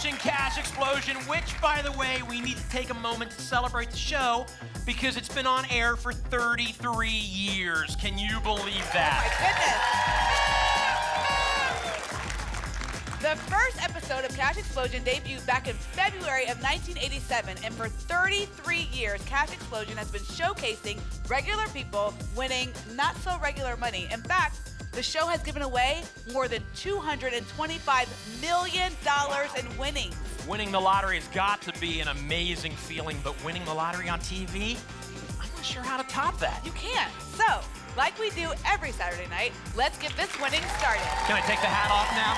watching Cash Explosion, which, by the way, we need to take a moment to celebrate the show because it's been on air for 33 years. Can you believe that? Oh, my goodness. The first episode of Cash Explosion debuted back in February of 1987, and for 33 years, Cash Explosion has been showcasing regular people winning not-so-regular money. In fact, the show has given away more than $225 million in winnings. Winning the lottery has got to be an amazing feeling, but winning the lottery on TV, I'm not sure how to top that. You can't. So, like we do every Saturday night, let's get this winning started. Can I take the hat off now?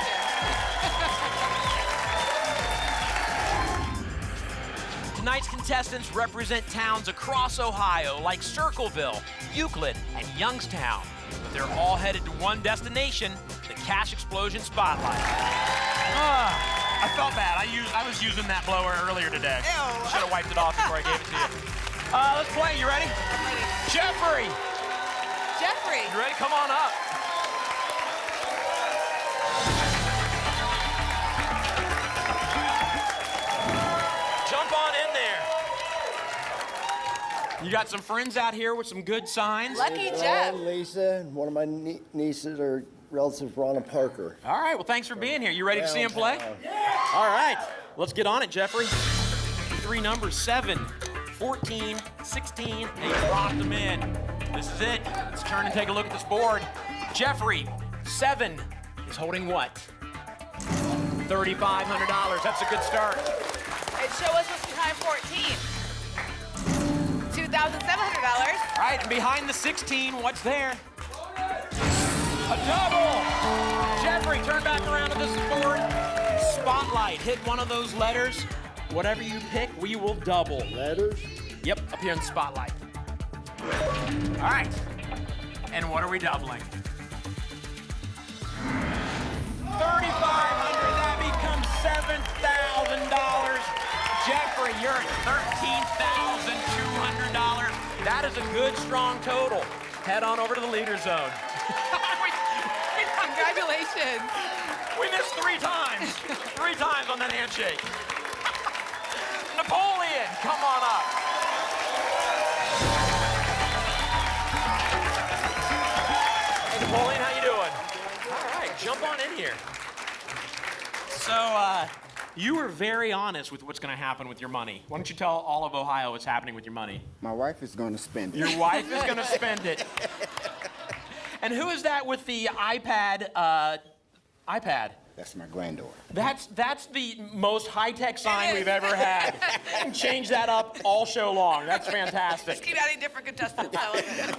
Tonight's contestants represent towns across Ohio like Circleville, Euclid, and Youngstown. But they're all headed to one destination, the Cash Explosion Spotlight. I felt bad. I was using that blower earlier today. Ew. Should have wiped it off before I gave it to you. Let's play. You ready? I'm ready. Jeffrey! Jeffrey! You ready? Come on up. Jump on in there. You got some friends out here with some good signs. Lucky Jeff. Lisa, and one of my nieces or relatives, Ron and Parker. All right, well, thanks for being here. You ready to see him play? Yeah. All right, let's get on it, Jeffrey. Three numbers, 7, 14, 16, and you locked them in. This is it. Let's turn and take a look at this board. Jeffrey, 7 is holding what? $3,500. That's a good start. And show us what's behind 14. $2,700. All right, and behind the 16, what's there? A double! Jeffrey, turn back around to this board. Spotlight, hit one of those letters. Whatever you pick, we will double. Letters? Yep, up here in the spotlight. All right, and what are we doubling? $3,500, that becomes $7,000. Jeffrey, you're at $13,200. That is a good, strong total. Head on over to the leader zone. Congratulations. We missed 3 times. 3 times on that handshake. Napoleon, come on up. Hey, Napoleon, how you doing? All right, jump on in here. So, you were very honest with what's going to happen with your money. Why don't you tell all of Ohio what's happening with your money? My wife is going to spend it. Your wife is going to spend it. And who is that with the iPad? That's my granddaughter. That's the most high-tech sign we've ever had. You can change that up all show long. That's fantastic. Just keep adding different contestants.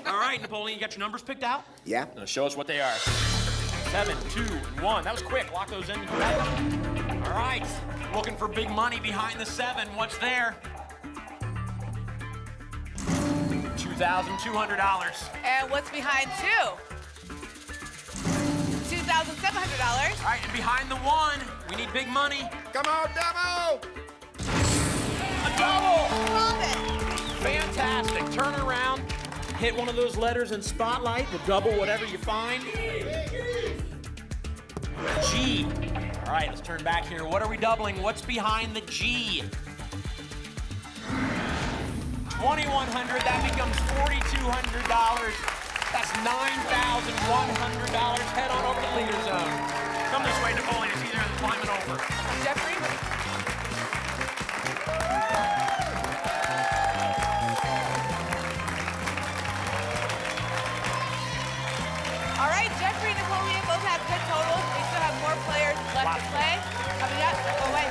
All right, Napoleon, you got your numbers picked out? Yeah. Now show us what they are. 7, 2, and 1. That was quick. Lock those in. All right. Looking for big money behind the 7. What's there? $2,200. And what's behind 2? $2,700. All right, and behind the 1, we need big money. Come on, double! A double! Love it. Fantastic. Turn around, hit one of those letters in spotlight, the double whatever you find. G. All right, let's turn back here. What are we doubling? What's behind the G? $2,100, that becomes $4,200. That's $9,100. Head on over to the leader zone. Come this way, Napoleon. It's easier than climbing over. Jeffrey? All right, Jeffrey and Napoleon both have good totals. We still have more players left to play. Coming up, oh wait.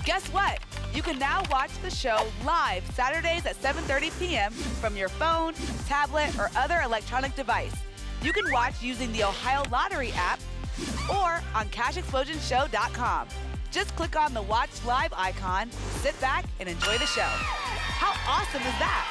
Guess what? You can now watch the show live Saturdays at 7:30 p.m. from your phone, tablet, or other electronic device. You can watch using the Ohio Lottery app or on CashExplosionShow.com. Just click on the Watch Live icon, sit back, and enjoy the show. How awesome is that?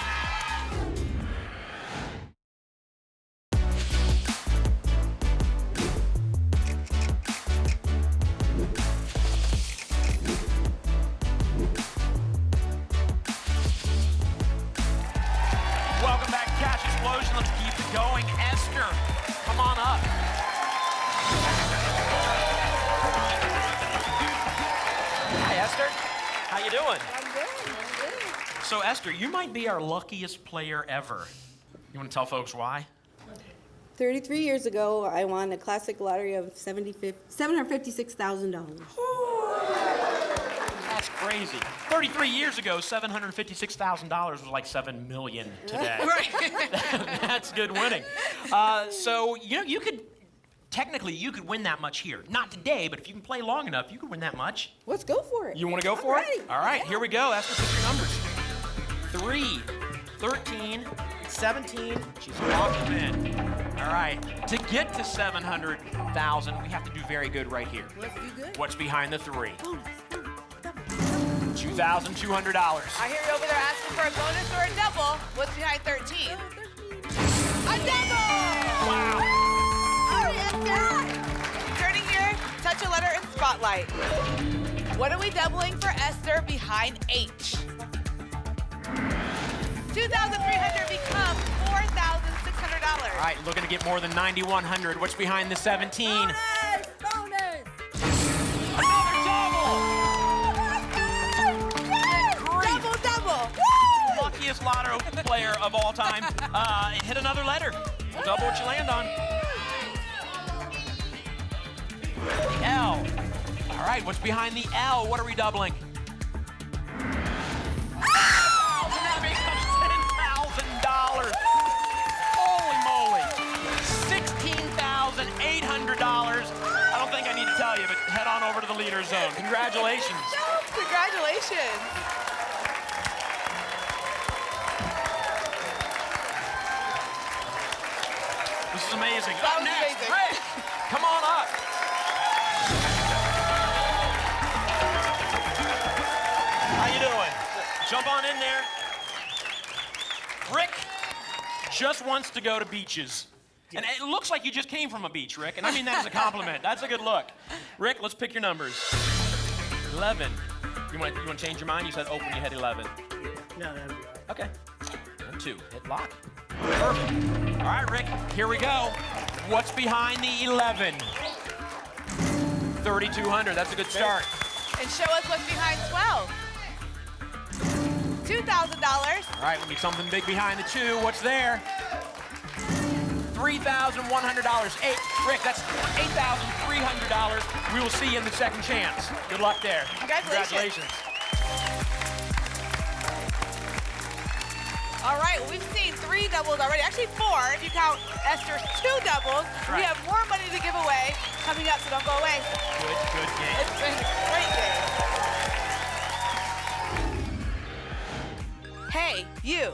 Welcome back to Cash Explosion. Let's keep it going. Esther, come on up. How you doing? I'm good. So, Esther, you might be our luckiest player ever. You want to tell folks why? 33 years ago, I won a classic lottery of $756,000. That's crazy. 33 years ago, $756,000 was like $7 million today. Right. That's good winning. So, you could, technically, you could win that much here. Not today, but if you can play long enough, you could win that much. Let's go for it. You want to go for it? All right, here we go. Esther, pick your numbers. 3, 13, 17. She's locked them in. All right, to get to 700,000, we have to do very good right here. Let's do good. What's behind the 3? Bonus. $2,200. I hear you over there asking for a bonus or a double. What's behind 13? A double! Wow. Oh, yes, sir. Turning here, touch a letter in Spotlight. What are we doubling for Esther behind H? 2,300 becomes $4,600. All right, looking to get more than 9,100. What's behind the 17? Bonus! Another double! Great. Double! Luckiest lotto player of all time. Hit another letter. Double what you land on. The L. All right, what's behind the L? What are we doubling? Oh, that becomes $10,000. Holy moly. $16,800. I don't think I need to tell you, but head on over to the leader zone. Congratulations. Congratulations. This is amazing. That Up was next, amazing. Rick, come on up. How you doing? Jump on in there. Rick just wants to go to beaches. And it looks like you just came from a beach, Rick. And I mean that as a compliment. That's a good look. Rick, let's pick your numbers. 11. You want to change your mind? You said open, you had 11. No, that'd be all right. Okay. And 2. Hit lock. Perfect. All right, Rick, here we go. What's behind the 11? 3,200. That's a good start. And show us what's behind 12. $2,000. All right, we need something big behind the 2. What's there? $3,100. Rick, that's $8,300. We will see you in the second chance. Good luck there. Congratulations. All right, well, we've seen 3 doubles already. Actually 4, if you count Esther's 2 doubles. Right. We have more money to give away coming up, so don't go away. Good game. It's been a great game. Hey, you.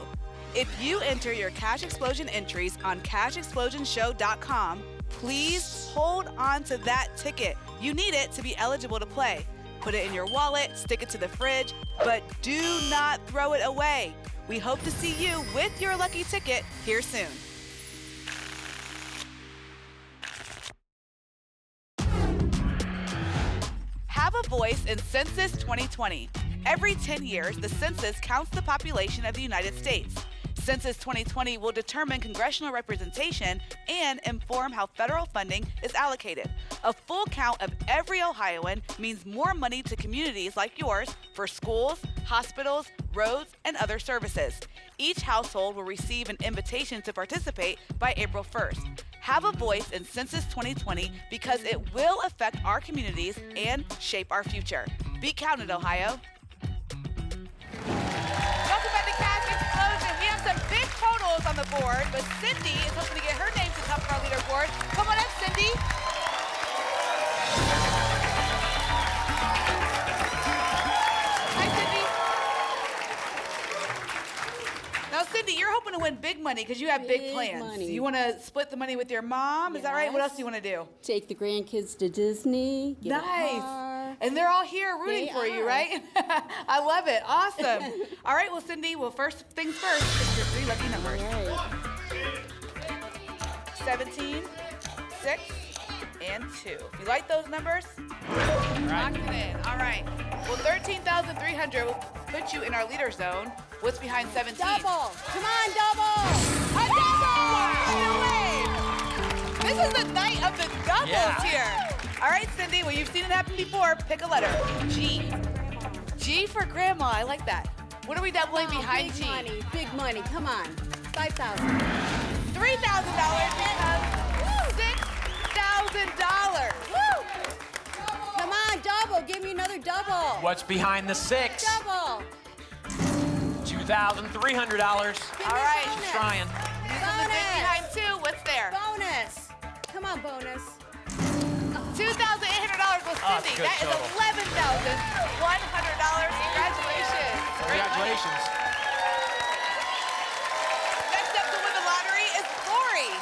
If you enter your Cash Explosion entries on cashexplosionshow.com, please hold on to that ticket. You need it to be eligible to play. Put it in your wallet, stick it to the fridge, but do not throw it away. We hope to see you with your lucky ticket here soon. Have a voice in Census 2020. Every 10 years, the census counts the population of the United States. Census 2020 will determine congressional representation and inform how federal funding is allocated. A full count of every Ohioan means more money to communities like yours for schools, hospitals, roads, and other services. Each household will receive an invitation to participate by April 1st. Have a voice in Census 2020 because it will affect our communities and shape our future. Be counted, Ohio. Welcome back to Cash Explosion. We have some big totals on the board, but Cindy is hoping to get her name to the top of our leaderboard. Come on up, Cindy. Hi, Cindy. Now, Cindy, you're hoping to win big money because you have big Big plans. money. You want to split the money with your mom? Is that right? What Yes. else do you want to do? Take the grandkids to Disney. Get a Nice. car. And they're all here rooting They for you, are. right? I love it. Awesome. All right, well, Cindy, first things first, pick your 3 lucky numbers. All right. 17, 6, and 2. If you like those numbers, lock it in. All right. Well, 13,300 will put you in our leader zone. What's behind 17? Double. Come on, double. A double! This is the night of the doubles Yeah. here. All right, Cindy, well, you've seen it happen before. Pick a letter. G. G G for grandma. I like that. What are we doubling behind G? Big money. Come on. 5,000. $3,000 becomes $6,000. Woo! Come on, double. Give me another double. What's behind the 6? Double. $2,300. All right. She's trying. This is the big behind 2. What's there? Bonus. Come on, bonus. $2,800 with Oh, Cindy. good That is total. $11,100. Congratulations. Congratulations. Next up to win the lottery is Lori.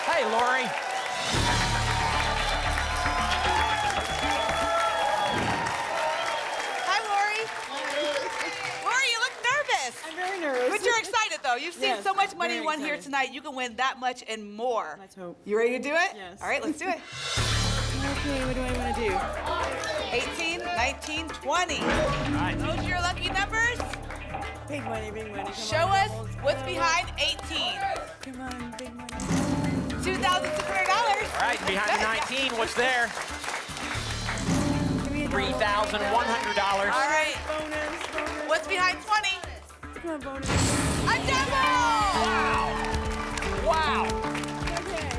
Hey, Lori. Hi, Lori. Lori, you look nervous. I'm very nervous. But you're excited, though. You've seen Yes, so much money very won here excited. tonight. You can win that much and more. Let's hope. You ready to do it? Yes. All right, let's do it. Okay, what do I want to do? 18, 19, 20. All right. Those are your lucky numbers. Big money, big money. Come Show on. us what's behind 18. Come on, big money. $2,600. All right, behind the 19, what's there? Give me a double. $3,100. All right. Bonus, bonus. What's behind 20? Come on, bonus. A double! Wow. Okay.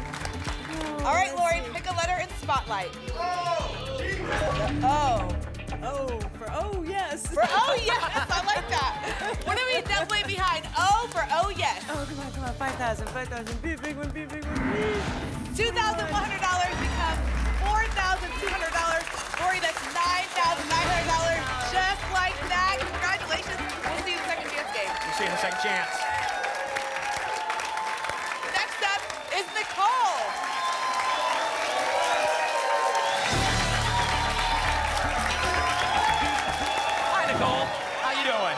All right, Lori, pick a letter in Spotlight. O. Oh, for oh, yes. For oh, yes. I like that. What are we doubling behind? O for oh, yes. Oh, come on, 5,000, 5,000. Big one, big one, please. $2,100 becomes $4,200. Lori, that's $9,900. Just like that. Congratulations. We'll see you in the second chance game. We'll see you in the second chance. Next up is Nicole. Hi, Nicole. How you doing?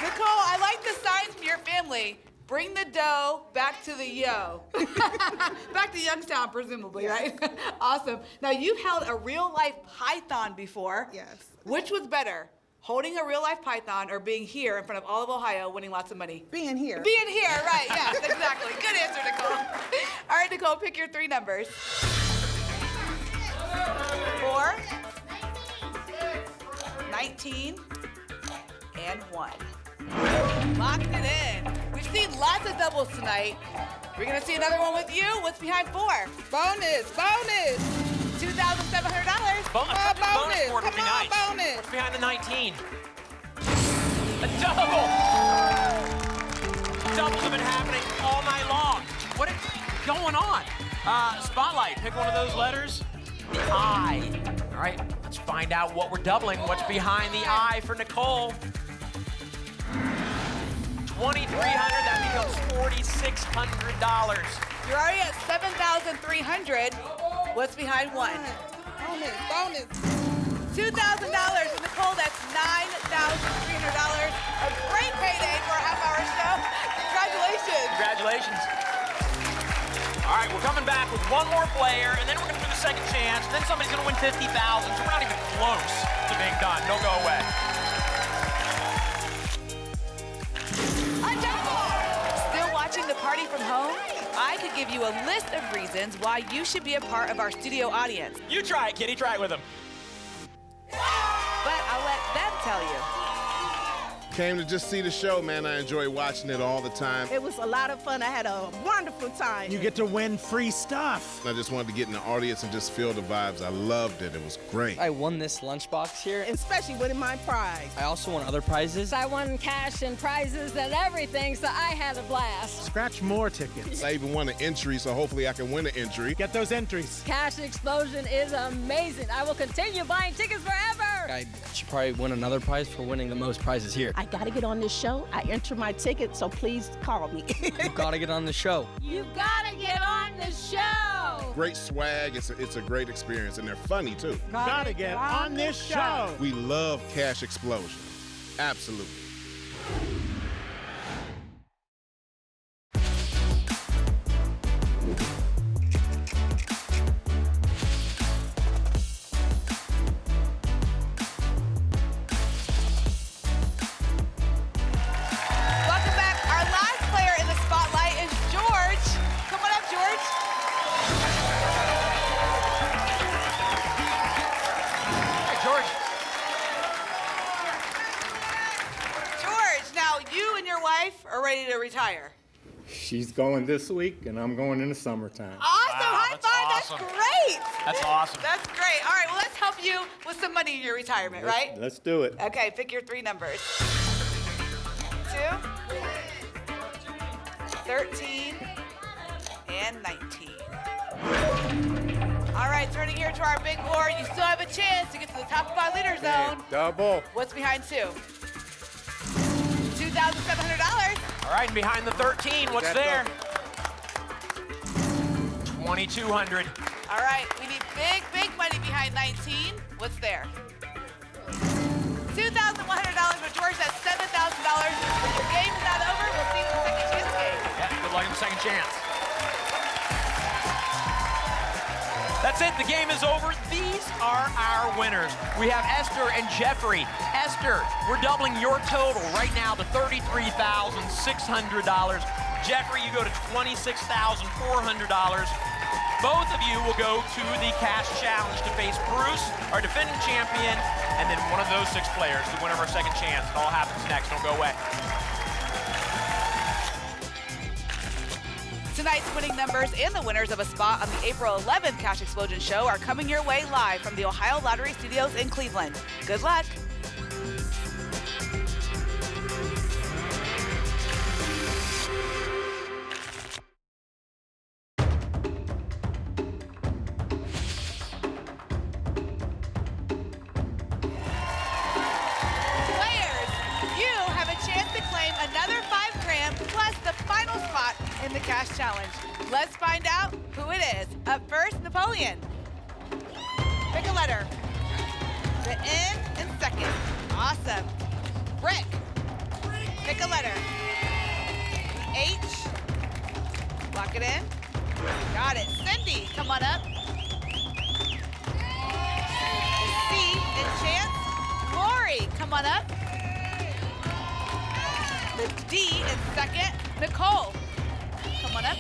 Nicole, I like the signs from your family. Bring the dough back to the yo. Back to Youngstown, presumably, right? Awesome. Now, you've held a real-life python before. Yes. Which was better, holding a real-life python or being here in front of all of Ohio winning lots of money? Being here. Being here, right, yes, exactly. Good answer, Nicole. All right, Nicole, pick your 3 numbers. 4, 19, and 1. Locked it in. We've seen lots of doubles tonight. We're gonna see another one with you. What's behind 4? Bonus, bonus. $2,700. Bonus board would be nice. What's behind the 19? A double! Doubles have been happening all night long. What is going on? Spotlight, pick one of those letters. The I. All right, let's find out what we're doubling. What's behind the I for Nicole? $2,300, that becomes $4,600. You're already at $7,300. What's behind 1? Bonus, bonus. $2,000. And Nicole, that's $9,300. A great payday for a half-hour show. Congratulations. Congratulations. All right, we're coming back with one more player, and then we're going to do the second chance, and then somebody's going to win $50,000, so we're not even close to being done. Don't go away. Still watching the party from home? I could give you a list of reasons why you should be a part of our studio audience, You try it, Kitty. Try it with him. but I'll let them tell you. Came to just see the show, man. I enjoy watching it all the time. It was a lot of fun. I had a wonderful time. You get to win free stuff. I just wanted to get in the audience and just feel the vibes. I loved it. It was great. I won this lunchbox here. Especially winning my prize. I also won other prizes. I won cash and prizes and everything, so I had a blast. Scratch more tickets. I even won an entry, so hopefully I can win an entry. Get those entries. Cash Explosion is amazing. I will continue buying tickets forever. I should probably win another prize for winning the most prizes here. I gotta get on this show. I enter my ticket, so please call me. You gotta get on the show. You gotta get on the show. Great swag. It's a great experience, and they're funny, too. Gotta get on this show. We love Cash Explosion. Absolutely. Welcome back. Our last player in the spotlight is George. Come on up, George. Hey, George, ready to retire? She's going this week, and I'm going in the summertime. Awesome. Wow, High five. awesome. That's great. That's awesome. That's great. All right, well, let's help you with some money in your retirement, right? Let's do it. Okay, pick your 3 numbers. 2, 13, and 19. All right, turning here to our big board. You still have a chance to get to the top of our leader zone. Double. What's behind 2? $2,700. All right, and behind the 13, what's there? 2,200. All right, we need big, big money behind 19. What's there? $2,100, but George has $7,000. Your game is not over. We'll see you in the second chance game. Yeah, good luck in the second chance. That's it, the game is over. These are our winners. We have Esther and Jeffrey. Esther, we're doubling your total right now to $33,600. Jeffrey, you go to $26,400. Both of you will go to the cash challenge to face Bruce, our defending champion, and then one of those 6 players, the winner of our second chance. It all happens next, don't go away. Tonight's winning numbers and the winners of a spot on the April 11th Cash Explosion Show are coming your way live from the Ohio Lottery Studios in Cleveland. Good luck. Another $5,000 plus the final spot in the cash challenge. Let's find out who it is. Up first, Napoleon. Pick a letter. The N in second. Awesome. Rick. Pick a letter. H. Lock it in. Got it. Cindy, come on up. C in Chance. Lori, come on up. The D in second, Nicole. Come on up.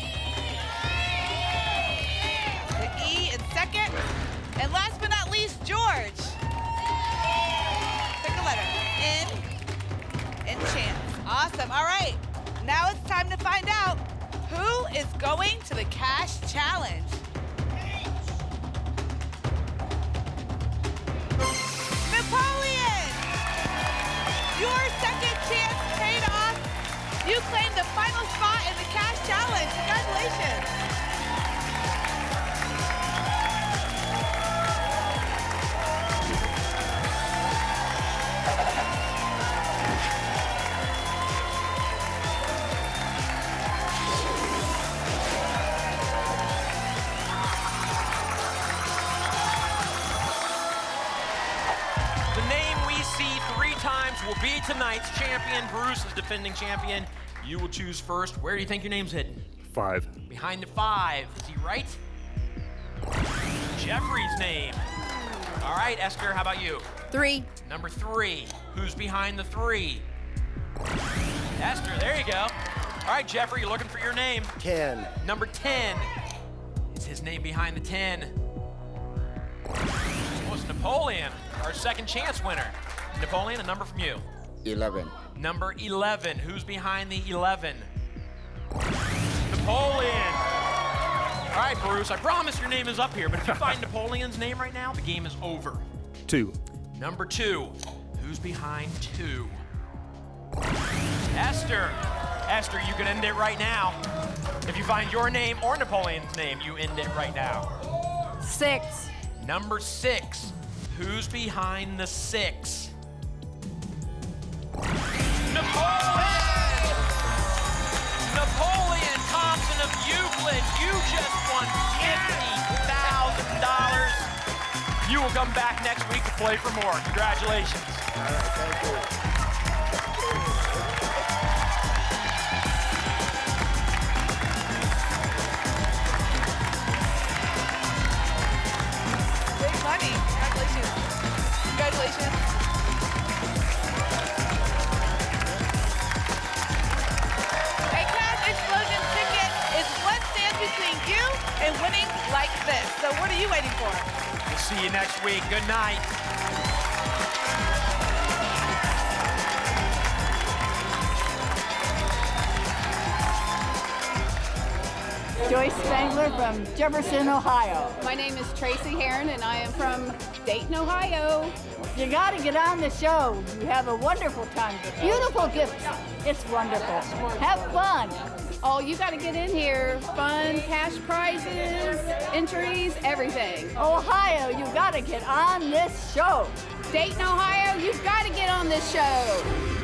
The E in second. And last but not least, George. Pick a letter. N in Chance. Awesome. All right. Now it's time to find out who is going to the cash challenge. Napoleon! Your second chance paid off. You claimed the final spot in the cash challenge. Congratulations. The name we see 3 times will be tonight's champion. Bruce is defending champion. You will choose first. Where do you think your name's hidden? 5. Behind the 5. Is he right? Jeffrey's name. All right, Esther, how about you? 3. Number 3. Who's behind the 3? Esther, there you go. All right, Jeffrey, you're looking for your name. 10. Number 10. Is his name behind the 10? Oh, it's Napoleon, our second chance winner. Napoleon, a number from you. 11. Number 11. Who's behind the 11? Napoleon. All right, Bruce, I promise your name is up here, but if you find Napoleon's name right now, the game is over. 2. Number 2. Who's behind 2? Esther. Esther, you can end it right now. If you find your name or Napoleon's name, you end it right now. 6. Number 6. Who's behind the 6? Napoleon! Napoleon Thompson of Euclid, you just won $50,000. You will come back next week to play for more. Congratulations. All right, thank you. Big money. Congratulations. Congratulations. A cash explosion ticket is what stands between you and winning like this. So what are you waiting for? We'll see you next week. Good night. Joyce Spangler from Jefferson, Ohio. My name is Tracy Heron, and I am from Dayton, Ohio. You got to get on the show. You have a wonderful time. Beautiful gifts. It's wonderful. Have fun. Oh, you got to get in here. Fun, cash prizes, entries, everything. Ohio, you got to get on this show. Dayton, Ohio, you've got to get on this show.